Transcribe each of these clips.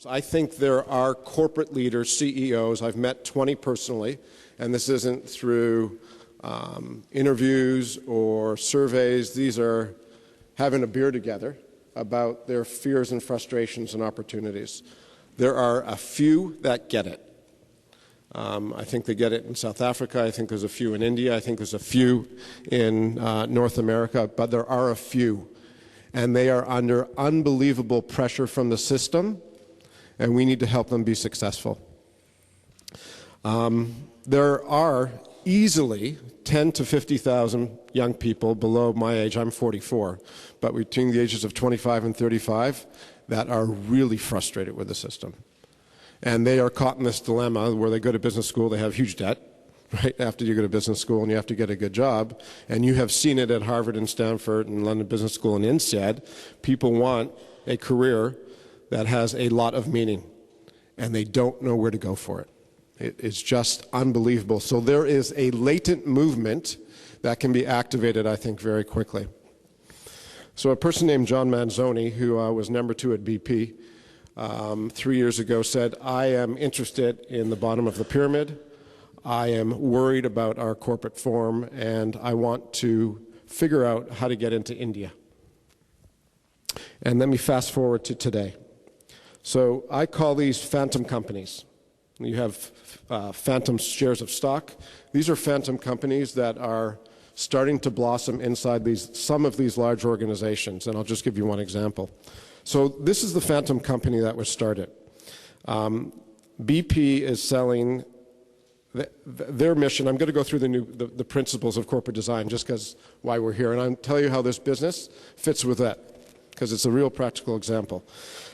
I think there are corporate leaders, CEOs, I've met 20 personally, and this isn't through interviews or surveys. These are having a beer together about their fears and frustrations and opportunities. There are a few that get it. I think they get it in South Africa. I think there's a few in India. I think there's a few in North America, but there are a few. And they are under unbelievable pressure from the system, and we need to help them be successful. There are easily 10 to 50,000 young people below my age. I'm 44, but between the ages of 25 and 35 that are really frustrated with the system. And they are caught in this dilemma where they go to business school, they have huge debt, right, after you go to business school and you have to get a good job. And you have seen it at Harvard and Stanford and London Business School and INSEAD. People want a career that has a lot of meaning, and they don't know where to go for it. It's just unbelievable. So there is a latent movement that can be activated, I think, very quickly. So a person named John Manzoni, who was number 2 at BP, 3 years ago said, I am interested in the bottom of the pyramid. I am worried about our corporate form, and I want to figure out how to get into India. And let me fast forward to today. So I call these phantom companies. You have phantom shares of stock. These are phantom companies that are starting to blossom inside some of these large organizations, and I'll just give you one example. So this is the phantom company that was started. BP is selling their mission. I'm going to go through the principles of corporate design just because why we're here, and I'll tell you how this business fits with that, because it's a real practical example.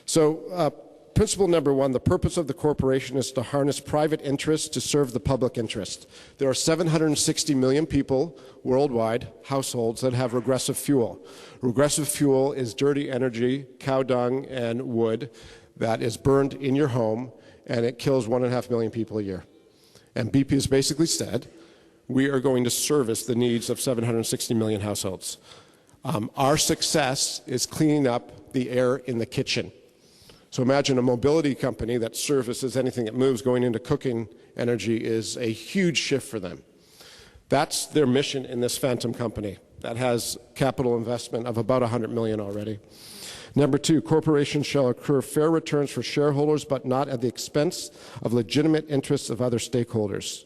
So principle number 1, the purpose of the corporation is to harness private interests to serve the public interest. There are 760 million people worldwide, households, that have regressive fuel. Regressive fuel is dirty energy, cow dung, and wood that is burned in your home, and it kills 1.5 million people a year. And BP has basically said, we are going to service the needs of 760 million households. Our success is cleaning up the air in the kitchen. So imagine a mobility company that services anything that moves. Going into cooking energy is a huge shift for them. That's their mission in this phantom company that has capital investment of about 100 million already. Number 2, corporations shall accrue fair returns for shareholders, but not at the expense of legitimate interests of other stakeholders.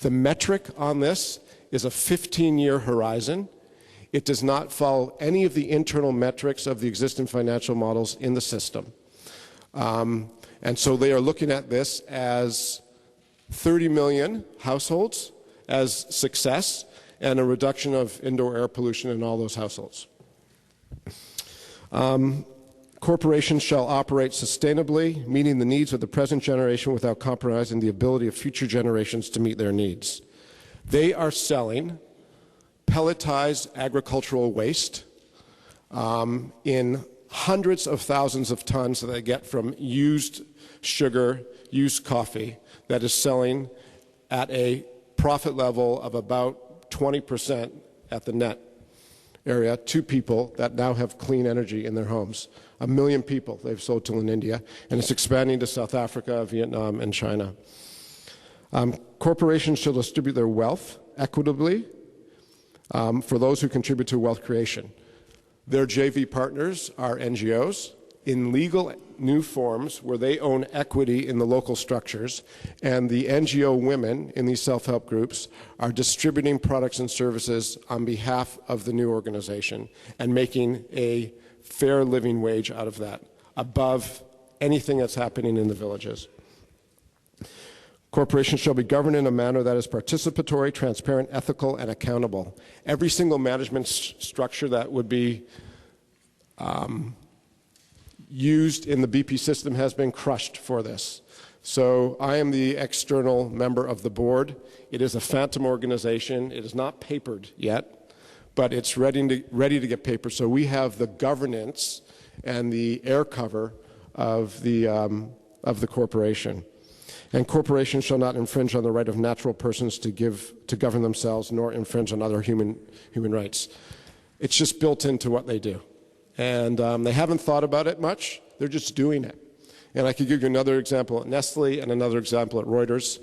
The metric on this is a 15-year horizon. It does not follow any of the internal metrics of the existing financial models in the system. And so they are looking at this as 30 million households as success and a reduction of indoor air pollution in all those households. Corporations shall operate sustainably, meeting the needs of the present generation without compromising the ability of future generations to meet their needs. They are selling pelletized agricultural waste in hundreds of thousands of tons that they get from used sugar, used coffee, that is selling at a profit level of about 20% at the net area to people that now have clean energy in their homes. 1 million people they've sold to in India, and it's expanding to South Africa, Vietnam, and China. Corporations shall distribute their wealth equitably for those who contribute to wealth creation. Their JV partners are NGOs in legal new forms where they own equity in the local structures, and the NGO women in these self-help groups are distributing products and services on behalf of the new organization and making a fair living wage out of that, above anything that's happening in the villages. Corporations shall be governed in a manner that is participatory, transparent, ethical, and accountable. Every single management structure that would be used in the BP system has been crushed for this. So I am the external member of the board. It is a phantom organization. It is not papered yet, but it's ready to get papered. So we have the governance and the air cover of the corporation. And corporations shall not infringe on the right of natural persons to govern themselves, nor infringe on other human rights. It's just built into what they do. And they haven't thought about it much. They're just doing it. And I could give you another example at Nestle and another example at Reuters.